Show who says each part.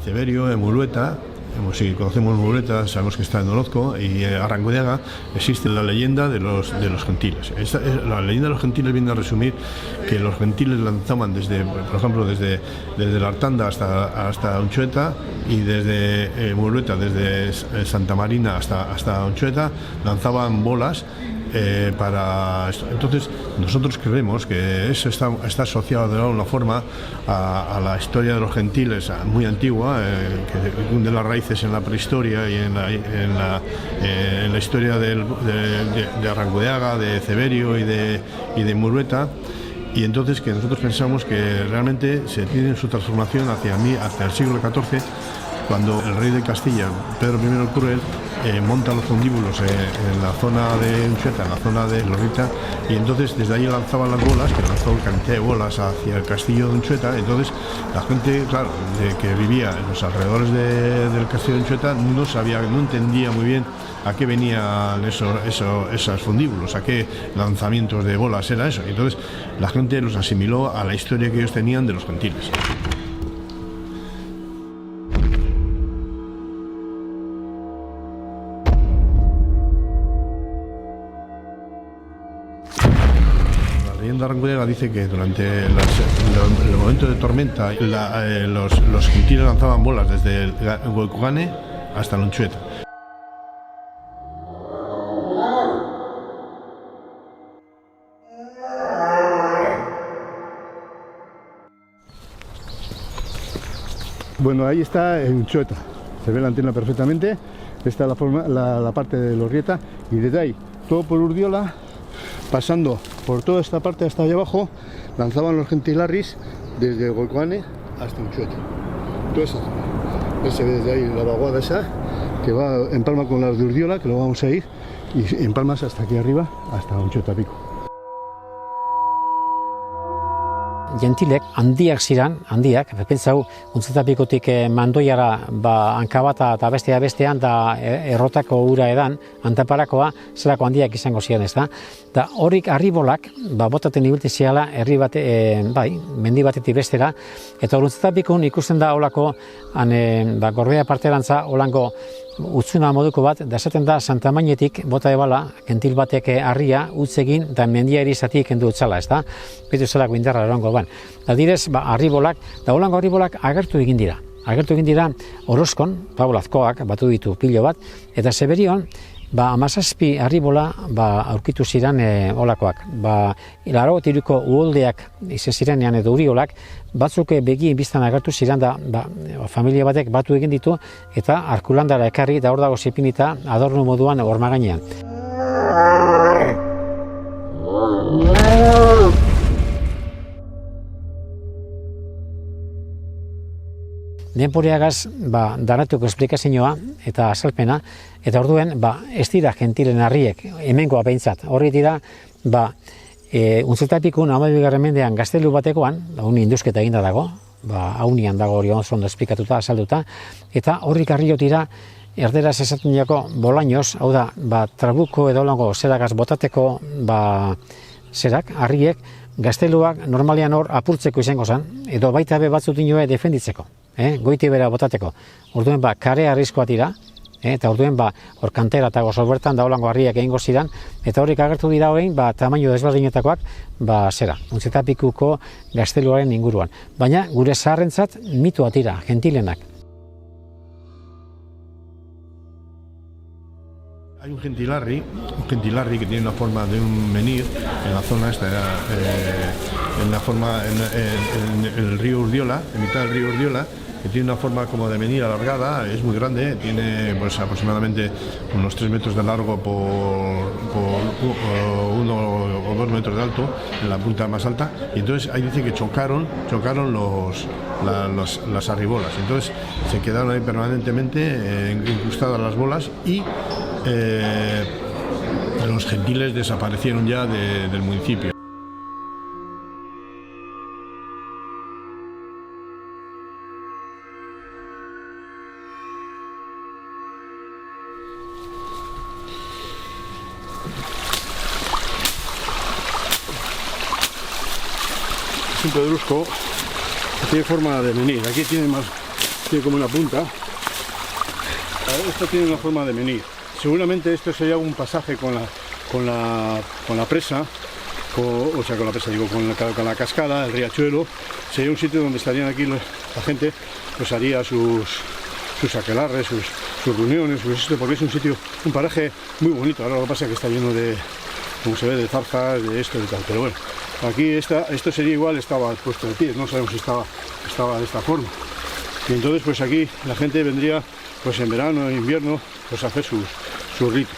Speaker 1: Ceberio, en Murueta. Si conocemos Murueta, sabemos que está en Orozco, y Arrancudiaga existe la leyenda de los gentiles. La leyenda de los gentiles viene a resumir que los gentiles lanzaban desde, por ejemplo, desde la Artanda hasta Unchueta, y desde Murueta, desde Santa Marina hasta Unchueta, lanzaban bolas para esto. Entonces nosotros creemos que eso está asociado de alguna forma a la historia de los gentiles muy antigua, que hunde las raíces en la prehistoria y en la historia de Arrancudiaga, de Ceberio y de Murueta. Y entonces que nosotros pensamos que realmente se tiene su transformación hacia el siglo XIV, cuando el rey de Castilla, Pedro I el Cruel, monta los fundíbulos en la zona de Unchueta, en la zona de Lorrita, y entonces desde ahí lanzaban las bolas, que lanzó cantidad de bolas hacia el castillo de Unchueta. Entonces la gente, claro, que vivía en los alrededores del castillo de Unchueta no entendía muy bien a qué venían esos fundíbulos, a qué lanzamientos de bolas era eso. Entonces la gente los asimiló a la historia que ellos tenían de los gentiles. La leyenda arrancudiaga dice que durante el momento de tormenta los gentiles lanzaban bolas desde el Huelcugane hasta la Unchueta.
Speaker 2: Bueno, ahí está en Unchueta, se ve la antena perfectamente. Esta es la parte de Lorrieta, y desde ahí, todo por Urdiola, pasando por toda esta parte hasta allá abajo, lanzaban los gentilarris desde Huelcugane hasta Unchueta. Toda esa zona. Se ve desde ahí la vaguada esa, que va en palma con las de Urdiola, que lo vamos a ir, y en palmas hasta aquí arriba, hasta Unchueta pico.
Speaker 3: Gentilek handiak ziren, pentsau, Untzetapikotik Mandoiara hanka bat eta bestean, da errotako ura edan, antaparakoa, zelako handiak izango ziren, ez da. Da horrik arribolak, botaten ibilti ziala, herri bat, mendi batetik bestera, eta Untzetapikun ikusten da holako, Gorbea parterantza, holango utzuna moduko bat, da esaten da Santamainetik bota ebala, gentil batek harria, utzegin, da mendia erizatik kendu utzala, ez da. Bitu zelako indarra erango ban. Da direz, arribolak, da holango arribolak agertu egin dira. Orozkon, Paulazkoak batu ditu pilo bat, eta Zeberion, 17 arribola aurkitu ziren olakoak. 80ko uholdeak izan zirenean edo uriolak, batzuk begien biztan agertu ziren, da familia batek batu egin ditu, eta arkulandara ekarri, da hor dago zipinita adorno moduan hormagainean. Denporeagaz, danatuko esplikazioa eta azalpena, eta orduen, ez dira gentilen harriek, hemengoa behintzat. Horri dira, Untzetapikun 12. mendean gaztelu batekoan, honi induzketa eginda dago, haunian dago hori ondo esplikatuta, azalduta, eta horrik harriot dira, erderaz esaten jako bolainoz, hau da, trabuko edo lango zeragaz botateko zerak, harriek, gazteluak normalian hor apurtzeko izango zen, edo baita be batzut inoe defenditzeko, goiti bera botateko. Orduen kare arriskoa dira, eta orduen hor kantera eta gozor bertan da holango harriak egingo ziren, eta horrik agertu dira horrein, tamaino desberdinetakoak, Untzetapikuko gazteluaren inguruan. Baina gure zaharrentzat mitua dira, gentilenak.
Speaker 1: Hay un gentilarri que tiene una forma de un menhir en la zona esta, en el río Urdiola, en mitad del río Urdiola, que tiene una forma como de menhir alargada, es muy grande, tiene pues aproximadamente unos 3 metros de largo por 1 o 2 metros de alto en la punta más alta, y entonces ahí dice que chocaron las arribolas, entonces se quedaron ahí permanentemente incrustadas las bolas, y los gentiles desaparecieron ya del municipio. Es un pedrusco que tiene forma de menhir. Aquí tiene más
Speaker 2: tiene como una punta. A ver, esto tiene una forma de menir. Seguramente esto sería un pasaje con la presa, o sea, con la presa, digo, con la cascada, el riachuelo. Sería un sitio donde estarían aquí la gente, pues haría sus aquelarres, sus reuniones, porque es un sitio, un paraje muy bonito. Ahora lo que pasa es que está lleno de, como se ve, de zarzas, de esto y tal, pero bueno, aquí esto sería igual, estaba puesto de pie, no sabemos si estaba de esta forma. Y entonces pues aquí la gente vendría pues en verano, en invierno, pues a hacer sus ritos.